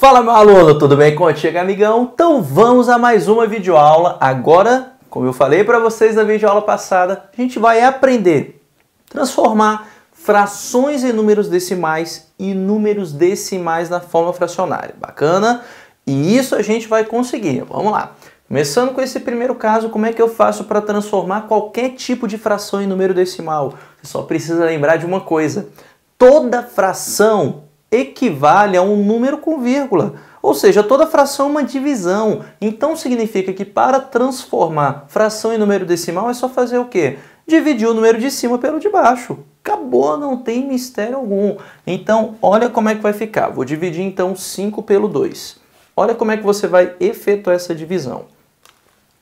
Fala, meu aluno, tudo bem contigo, amigão? Então vamos a mais uma videoaula. Agora, como eu falei para vocês na videoaula passada, a gente vai aprender a transformar frações em números decimais e números decimais na forma fracionária. Bacana? E isso a gente vai conseguir. Vamos lá. Começando com esse primeiro caso, como é que eu faço para transformar qualquer tipo de fração em número decimal? Você só precisa lembrar de uma coisa. Toda fração equivale a um número com vírgula. Ou seja, toda fração é uma divisão. Então significa que para transformar fração em número decimal é só fazer o quê? Dividir o número de cima pelo de baixo. Acabou, não tem mistério algum. Então, olha como é que vai ficar. Vou dividir então 5 pelo 2. Olha como é que você vai efetuar essa divisão.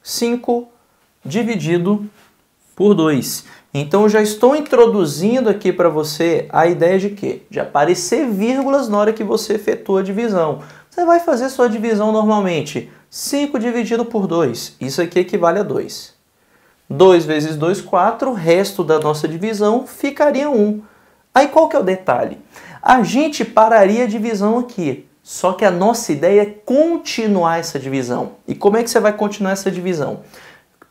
5 dividido por 2. Então, eu já estou introduzindo aqui para você a ideia de quê? De aparecer vírgulas na hora que você efetua a divisão. Você vai fazer sua divisão normalmente. 5 dividido por 2. Isso aqui equivale a 2. 2 vezes 2, 4. O resto da nossa divisão ficaria 1. Aí, qual que é o detalhe? A gente pararia a divisão aqui. Só que a nossa ideia é continuar essa divisão. E como é que você vai continuar essa divisão?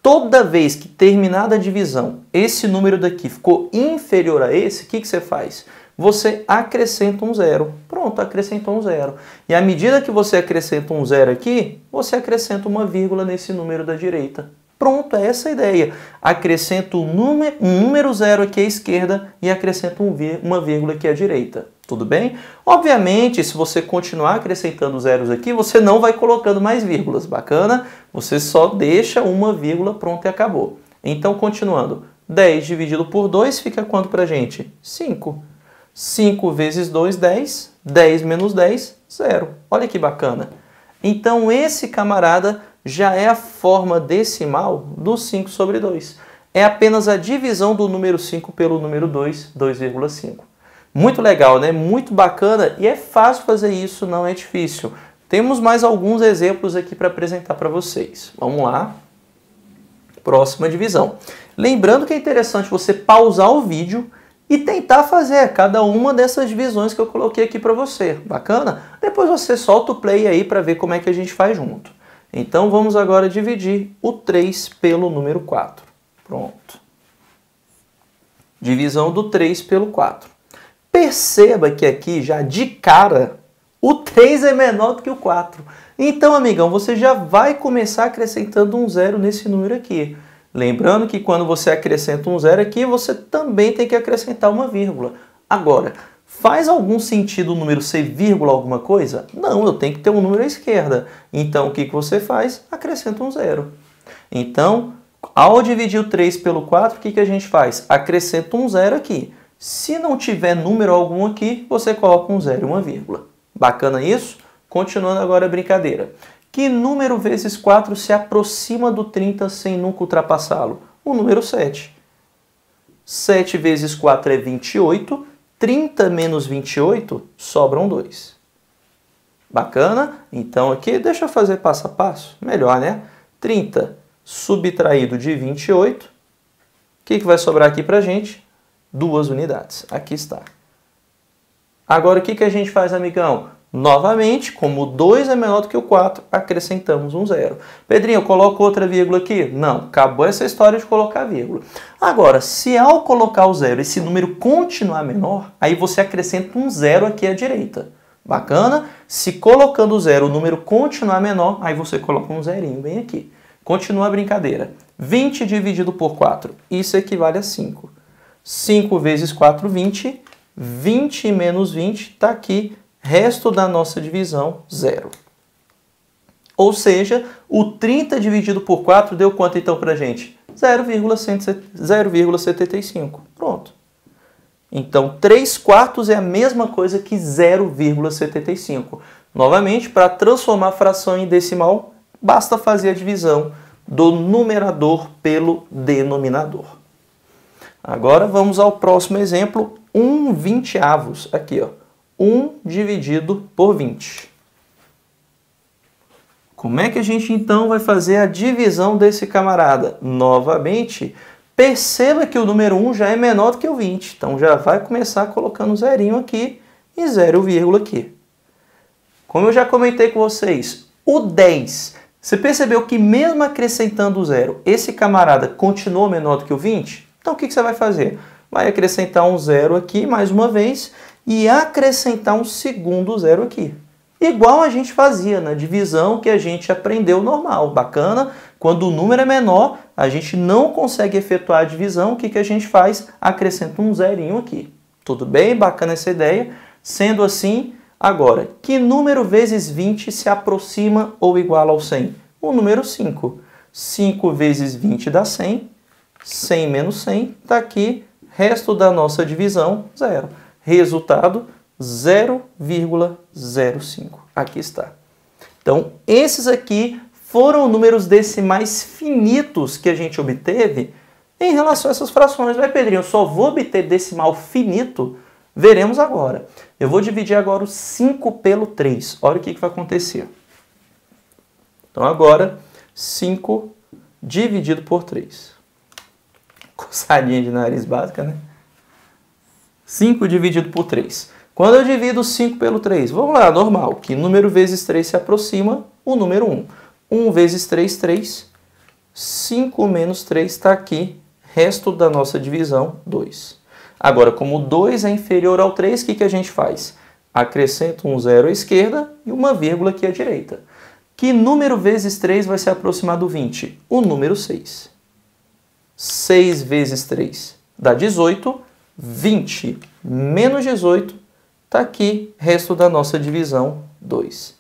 Toda vez que terminada a divisão, esse número daqui ficou inferior a esse, o que você faz? Você acrescenta um zero. Pronto, acrescentou um zero. E à medida que você acrescenta um zero aqui, você acrescenta uma vírgula nesse número da direita. Pronto, é essa a ideia. Acrescento um número zero aqui à esquerda e acrescento uma vírgula aqui à direita. Tudo bem? Obviamente, se você continuar acrescentando zeros aqui, você não vai colocando mais vírgulas. Bacana? Você só deixa uma vírgula, pronto e acabou. Então, continuando. 10 dividido por 2 fica quanto pra gente? 5. 5 vezes 2, 10. 10 menos 10, 0. Olha que bacana. Então, esse camarada já é a forma decimal do 5 sobre 2. É apenas a divisão do número 5 pelo número 2, 2,5. Muito legal, né? Muito bacana e é fácil fazer isso, não é difícil. Temos mais alguns exemplos aqui para apresentar para vocês. Vamos lá. Próxima divisão. Lembrando que é interessante você pausar o vídeo e tentar fazer cada uma dessas divisões que eu coloquei aqui para você. Bacana? Depois você solta o play aí para ver como é que a gente faz junto. Então vamos agora dividir o 3 pelo número 4. Pronto. Divisão do 3 pelo 4. Perceba que aqui, já de cara, o 3 é menor do que o 4. Então, amigão, você já vai começar acrescentando um zero nesse número aqui. Lembrando que quando você acrescenta um zero aqui, você também tem que acrescentar uma vírgula. Agora, faz algum sentido o número ser vírgula alguma coisa? Não, eu tenho que ter um número à esquerda. Então, o que você faz? Acrescenta um zero. Então, ao dividir o 3 pelo 4, o que a gente faz? Acrescenta um zero aqui. Se não tiver número algum aqui, você coloca um zero e uma vírgula. Bacana isso? Continuando agora a brincadeira. Que número vezes 4 se aproxima do 30 sem nunca ultrapassá-lo? O número 7. 7 vezes 4 é 28. 30 menos 28, sobram 2. Bacana? Então aqui, deixa eu fazer passo a passo. Melhor, né? 30 subtraído de 28. O que vai sobrar aqui pra gente? 2 unidades. Aqui está. Agora, o que a gente faz, amigão? Novamente, como o 2 é menor do que o 4, acrescentamos um zero. Pedrinho, eu coloco outra vírgula aqui? Não, acabou essa história de colocar vírgula. Agora, se ao colocar o zero esse número continuar menor, aí você acrescenta um zero aqui à direita. Bacana? Se colocando o zero o número continuar menor, aí você coloca um zerinho bem aqui. Continua a brincadeira. 20 dividido por 4, isso equivale a 5. 5 vezes 4, 20. 20 menos 20 está aqui. Resto da nossa divisão, 0. Ou seja, o 30 dividido por 4 deu quanto então para a gente? 0,75. Pronto. Então, 3/4 é a mesma coisa que 0,75. Novamente, para transformar a fração em decimal, basta fazer a divisão do numerador pelo denominador. Agora vamos ao próximo exemplo, 1/20. Aqui, ó. 1 dividido por 20. Como é que a gente então vai fazer a divisão desse camarada? Novamente, perceba que o número 1 já é menor do que o 20. Então já vai começar colocando um zerinho aqui e 0, aqui. Como eu já comentei com vocês, o 10, você percebeu que mesmo acrescentando o 0, esse camarada continuou menor do que o 20? Então o que você vai fazer? Vai acrescentar um 0 aqui mais uma vez e acrescentar um segundo 0 aqui. Igual a gente fazia na divisão que a gente aprendeu normal. Bacana? Quando o número é menor, a gente não consegue efetuar a divisão. O que a gente faz? Acrescenta um zerinho aqui. Tudo bem? Bacana essa ideia. Sendo assim, agora, que número vezes 20 se aproxima ou iguala ao 100? O número 5. 5 vezes 20 dá 100. 100 menos 100 está aqui. Resto da nossa divisão, 0. Resultado, 0,05. Aqui está. Então, esses aqui foram números decimais finitos que a gente obteve em relação a essas frações. Vai, Pedrinho, eu só vou obter decimal finito? Veremos agora. Eu vou dividir agora o 5 pelo 3. Olha o que vai acontecer. Então, agora, 5 dividido por 3. Coçadinha de nariz básica, né? 5 dividido por 3. Quando eu divido 5 pelo 3, vamos lá, normal, que número vezes 3 se aproxima o número 1. 1 vezes 3, 3. 5 menos 3 está aqui, resto da nossa divisão, 2. Agora, como o 2 é inferior ao 3, o que a gente faz? Acrescenta um 0 à esquerda e uma vírgula aqui à direita. Que número vezes 3 vai se aproximar do 20? O número 6. 6 vezes 3 dá 18. 20 menos 18 está aqui, resto da nossa divisão, 2.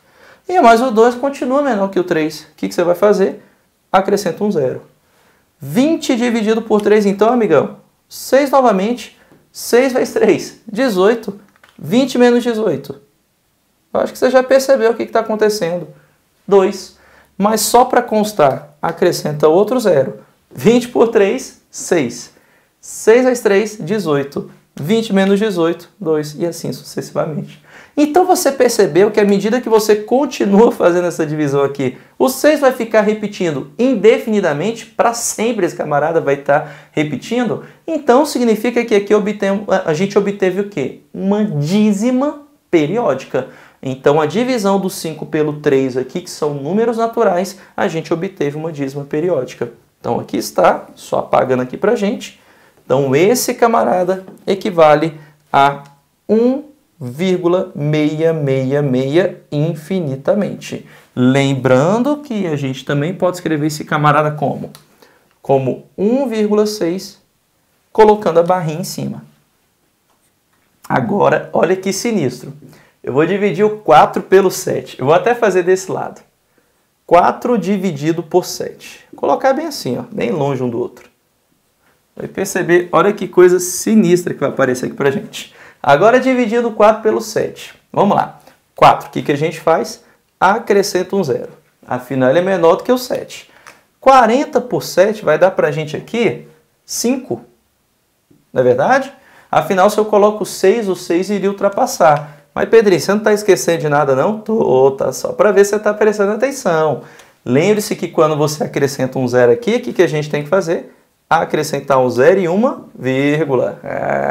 Mas o 2 continua menor que o 3. O que você vai fazer? Acrescenta um 0. 20 dividido por 3, então, amigão. 6 novamente. 6 vezes 3, 18. 20 menos 18. Eu acho que você já percebeu o que está acontecendo. 2. Mas só para constar, acrescenta outro 0. 20 por 3, 6. 6 vezes 3, 18. 20 menos 18, 2. E assim sucessivamente. Então você percebeu que à medida que você continua fazendo essa divisão aqui, o 6 vai ficar repetindo indefinidamente, para sempre esse camarada vai estar repetindo. Então significa que aqui a gente obteve o quê? Uma dízima periódica. Então a divisão do 5 pelo 3 aqui, que são números naturais, a gente obteve uma dízima periódica. Então aqui está, só apagando aqui pra gente. Então esse camarada equivale a 1,666 infinitamente. Lembrando que a gente também pode escrever esse camarada como? Como 1,6, colocando a barrinha em cima. Agora, olha que sinistro. Eu vou dividir o 4 pelo 7. Eu vou até fazer desse lado. 4 dividido por 7. Vou colocar bem assim, ó, bem longe um do outro. Vai perceber, olha que coisa sinistra que vai aparecer aqui pra gente. Agora dividindo 4 pelo 7. Vamos lá. 4, o que a gente faz? Acrescenta um 0. Afinal, ele é menor do que o 7. 40 por 7 vai dar pra gente aqui 5. Não é verdade? Afinal, se eu coloco 6, o 6 iria ultrapassar. Mas, Pedrinho, você não está esquecendo de nada, não? Tô, tá só para ver se você está prestando atenção. Lembre-se que quando você acrescenta um 0 aqui, o que a gente tem que fazer? Acrescentar um 0 e uma vírgula.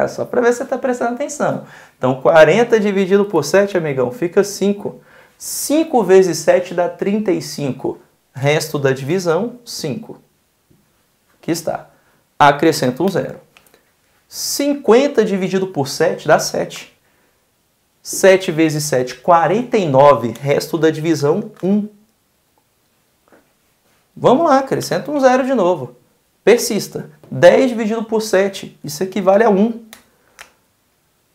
Só para ver se você está prestando atenção. Então, 40 dividido por 7, amigão, fica 5. 5 vezes 7 dá 35. Resto da divisão, 5. Aqui está. Acrescenta um 0. 50 dividido por 7 dá 7. 7 vezes 7, 49. Resto da divisão, 1. Vamos lá, acrescenta um 0 de novo. Persista. 10 dividido por 7, isso equivale a 1.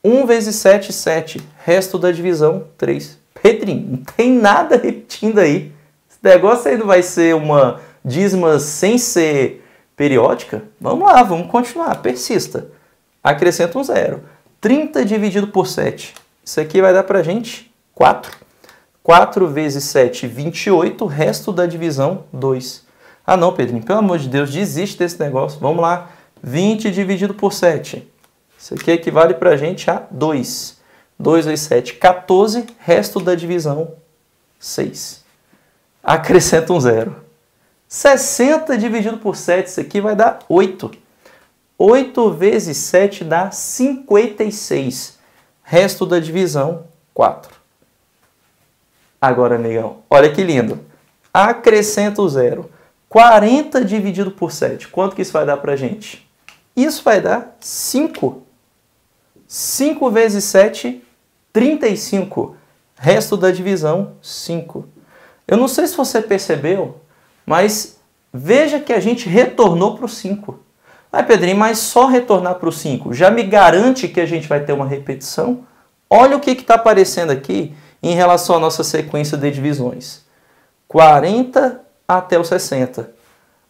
1 vezes 7, 7. Resto da divisão, 3. Pedrinho, não tem nada repetindo aí. Esse negócio aí não vai ser uma dízima sem ser periódica? Vamos lá, vamos continuar. Persista. Acrescenta um 0. 30 dividido por 7. Isso aqui vai dar pra gente 4. 4 vezes 7, 28. Resto da divisão, 2. Ah não, Pedrinho, pelo amor de Deus, desiste desse negócio. Vamos lá. 20 dividido por 7. Isso aqui equivale pra gente a 2. 2 vezes 7, 14. Resto da divisão, 6. Acrescenta um 0. 60 dividido por 7. Isso aqui vai dar 8. 8 vezes 7 dá 56. Resto da divisão, 4. Agora, amigão, olha que lindo. Acrescenta o zero. 40 dividido por 7. Quanto que isso vai dar pra gente? Isso vai dar 5. 5 vezes 7, 35. Resto da divisão, 5. Eu não sei se você percebeu, mas veja que a gente retornou para o 5. Ai, Pedrinho, mas só retornar para o 5 já me garante que a gente vai ter uma repetição? Olha o que está aparecendo aqui em relação à nossa sequência de divisões. 40 até o 60.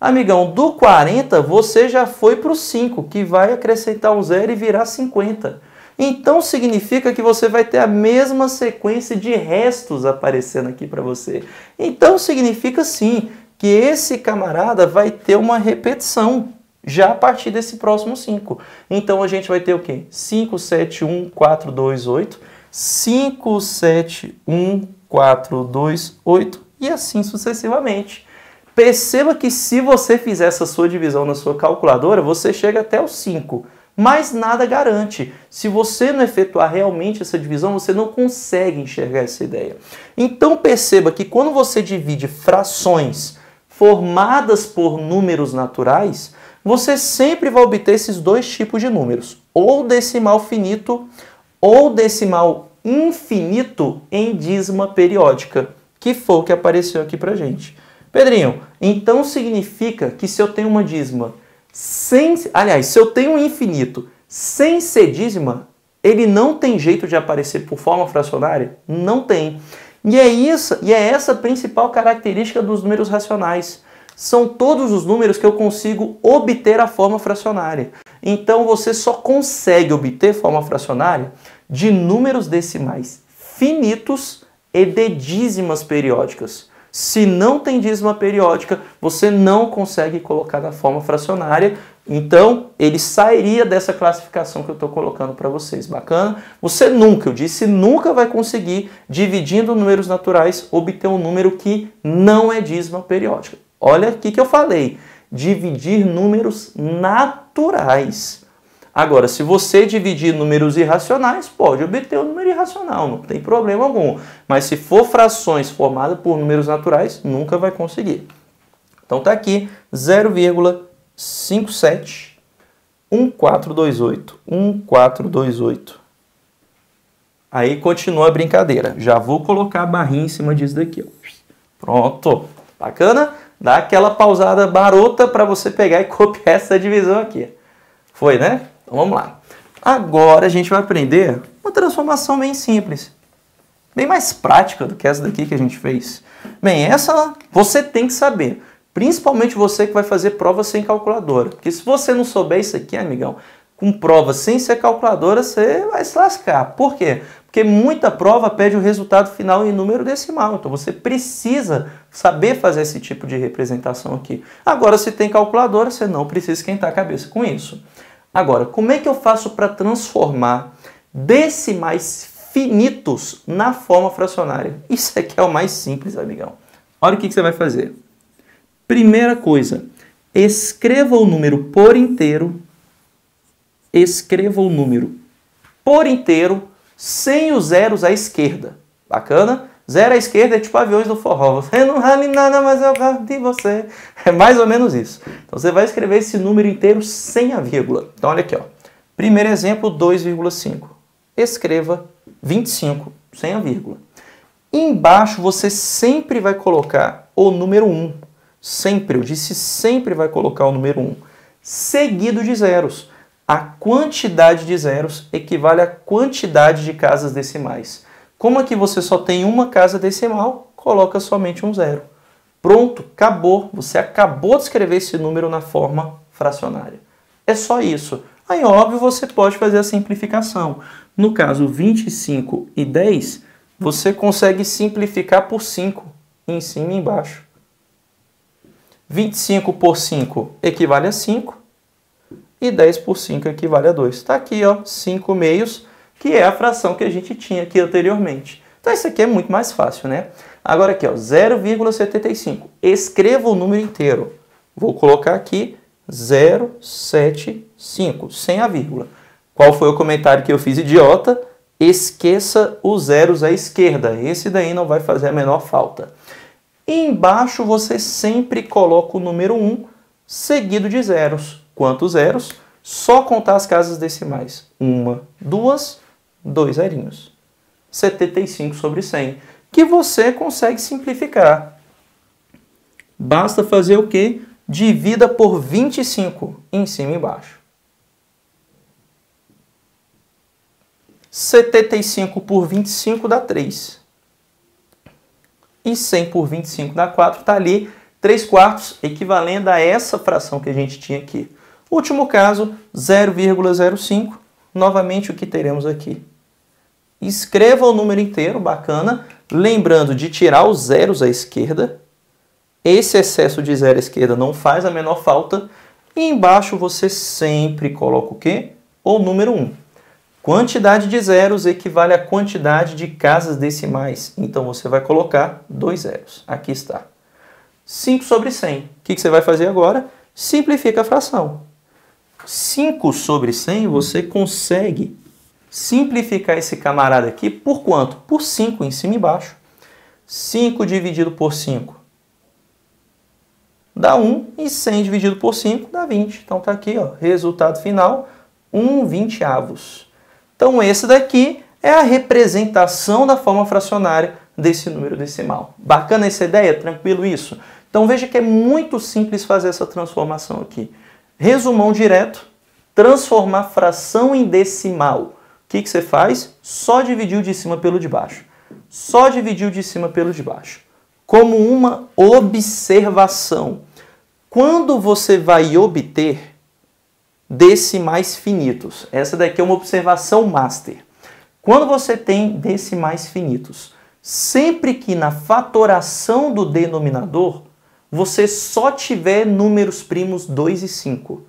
Amigão, do 40 você já foi para o 5, que vai acrescentar um 0 e virar 50. Então significa que você vai ter a mesma sequência de restos aparecendo aqui para você. Então significa sim que esse camarada vai ter uma repetição já a partir desse próximo 5. Então a gente vai ter o quê? 5, 7, 1, 4, 2, 8. 5, 7, 1, 4, 2, 8 e assim sucessivamente. Perceba que se você fizer essa sua divisão na sua calculadora, você chega até o 5. Mas nada garante. Se você não efetuar realmente essa divisão, você não consegue enxergar essa ideia. Então perceba que quando você divide frações formadas por números naturais, você sempre vai obter esses dois tipos de números, ou decimal finito ou decimal infinito em dízima periódica, que foi o que apareceu aqui pra gente. Pedrinho, então significa que se eu tenho uma dízima se eu tenho um infinito sem ser dízima, ele não tem jeito de aparecer por forma fracionária? Não tem. E é essa a principal característica dos números racionais. São todos os números que eu consigo obter a forma fracionária. Então você só consegue obter forma fracionária de números decimais finitos e de dízimas periódicas. Se não tem dízima periódica, você não consegue colocar na forma fracionária, então ele sairia dessa classificação que eu estou colocando para vocês. Bacana? Você nunca, eu disse, nunca vai conseguir, dividindo números naturais, obter um número que não é dízima periódica. Olha aqui que eu falei, dividir números naturais. Agora, se você dividir números irracionais, pode obter um número irracional, não tem problema algum. Mas se for frações formadas por números naturais, nunca vai conseguir. Então tá aqui 0,57 1428. 1428. Aí continua a brincadeira. Já vou colocar a barrinha em cima disso daqui. Ó. Pronto. Bacana? Dá aquela pausada barota para você pegar e copiar essa divisão aqui. Foi, né? Então vamos lá. Agora a gente vai aprender uma transformação bem simples. Bem mais prática do que essa daqui que a gente fez. Bem, essa você tem que saber. Principalmente você que vai fazer prova sem calculadora. Porque se você não souber isso aqui, amigão, com prova sem ser calculadora, você vai se lascar. Por quê? Porque muita prova pede o resultado final em número decimal. Então você precisa saber fazer esse tipo de representação aqui. Agora, se tem calculadora, você não precisa esquentar a cabeça com isso. Agora, como é que eu faço para transformar decimais finitos na forma fracionária? Isso aqui é o mais simples, amigão. Olha o que você vai fazer. Primeira coisa, escreva o número por inteiro. Escreva o número por inteiro sem os zeros à esquerda. Bacana? Zero à esquerda é tipo aviões do forró. Você não vale nada, mas eu gosto de você. É mais ou menos isso. Então você vai escrever esse número inteiro sem a vírgula. Então olha aqui, ó. Primeiro exemplo, 2,5. Escreva 25 sem a vírgula. Embaixo você sempre vai colocar o número 1. Sempre, eu disse sempre vai colocar o número 1. Seguido de zeros. A quantidade de zeros equivale à quantidade de casas decimais. Como aqui você só tem uma casa decimal, coloca somente um zero. Pronto, acabou. Você acabou de escrever esse número na forma fracionária. É só isso. Aí, óbvio, você pode fazer a simplificação. No caso 25 e 10, você consegue simplificar por 5, em cima e embaixo. 25 por 5 equivale a 5 e 10 por 5 equivale a 2. Está aqui, ó, 5 meios, que é a fração que a gente tinha aqui anteriormente. Então isso aqui é muito mais fácil, né? Agora aqui, ó, 0,75. Escreva o número inteiro. Vou colocar aqui 0,75, sem a vírgula. Qual foi o comentário que eu fiz, idiota? esqueça os zeros à esquerda. Esse daí não vai fazer a menor falta. E embaixo você sempre coloca o número 1 seguido de zeros. Quantos zeros? Só contar as casas decimais. 1, 2, 2 zerinhos. 75 sobre 100. Que você consegue simplificar. Basta fazer o quê? Divida por 25 em cima e embaixo. 75 por 25 dá 3. E 100 por 25 dá 4. Está ali 3/4, equivalendo a essa fração que a gente tinha aqui. Último caso, 0,05. Novamente o que teremos aqui? Escreva o número inteiro, bacana. Lembrando de tirar os zeros à esquerda. Esse excesso de zero à esquerda não faz a menor falta. E embaixo você sempre coloca o quê? O número 1. Quantidade de zeros equivale à quantidade de casas decimais. Então você vai colocar 2 zeros. Aqui está. 5 sobre 100. O que você vai fazer agora? Simplifica a fração. 5 sobre 100 você consegue simplificar esse camarada aqui por quanto? Por 5 em cima e embaixo. 5 dividido por 5 dá 1 e 100 dividido por 5 dá 20. Então está aqui, ó, resultado final, 1/20. Então esse daqui é a representação da forma fracionária desse número decimal. Bacana essa ideia? Tranquilo isso? Então veja que é muito simples fazer essa transformação aqui. Resumão direto, transformar fração em decimal. O que você faz? Só dividir o de cima pelo de baixo. Só dividir o de cima pelo de baixo. Como uma observação. Quando você vai obter decimais finitos, essa daqui é uma observação master. Quando você tem decimais finitos, sempre que na fatoração do denominador, você só tiver números primos 2 e 5.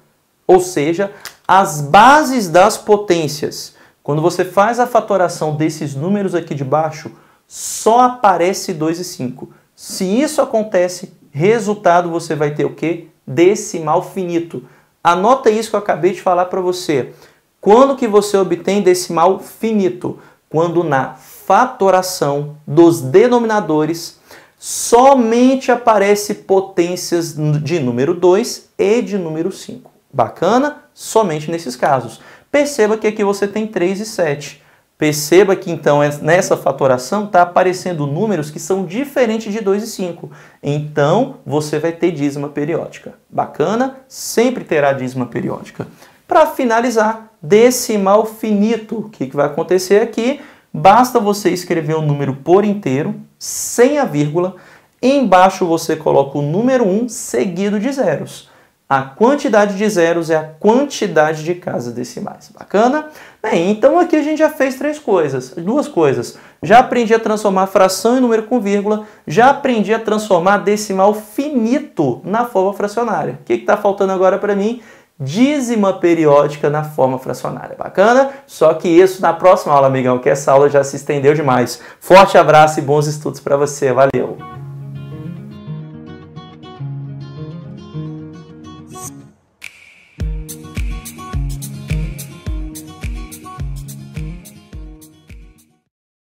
Ou seja, as bases das potências. Quando você faz a fatoração desses números aqui de baixo, só aparece 2 e 5. Se isso acontece, resultado você vai ter o quê? Decimal finito. Anota isso que eu acabei de falar para você. Quando que você obtém decimal finito? Quando na fatoração dos denominadores somente aparece potências de número 2 e de número 5. Bacana? Somente nesses casos. Perceba que aqui você tem 3 e 7. Perceba que então nessa fatoração está aparecendo números que são diferentes de 2 e 5. Então você vai ter dízima periódica. Bacana? Sempre terá dízima periódica. Para finalizar, decimal finito. O que vai acontecer aqui? Basta você escrever o número por inteiro, sem a vírgula. Embaixo você coloca o número 1 seguido de zeros. A quantidade de zeros é a quantidade de casas decimais. Bacana? Bem, então aqui a gente já fez duas coisas. Já aprendi a transformar fração em número com vírgula, já aprendi a transformar decimal finito na forma fracionária. O que está faltando agora para mim? Dízima periódica na forma fracionária. Bacana? Só que isso na próxima aula, amigão, que essa aula já se estendeu demais. Forte abraço e bons estudos para você. Valeu!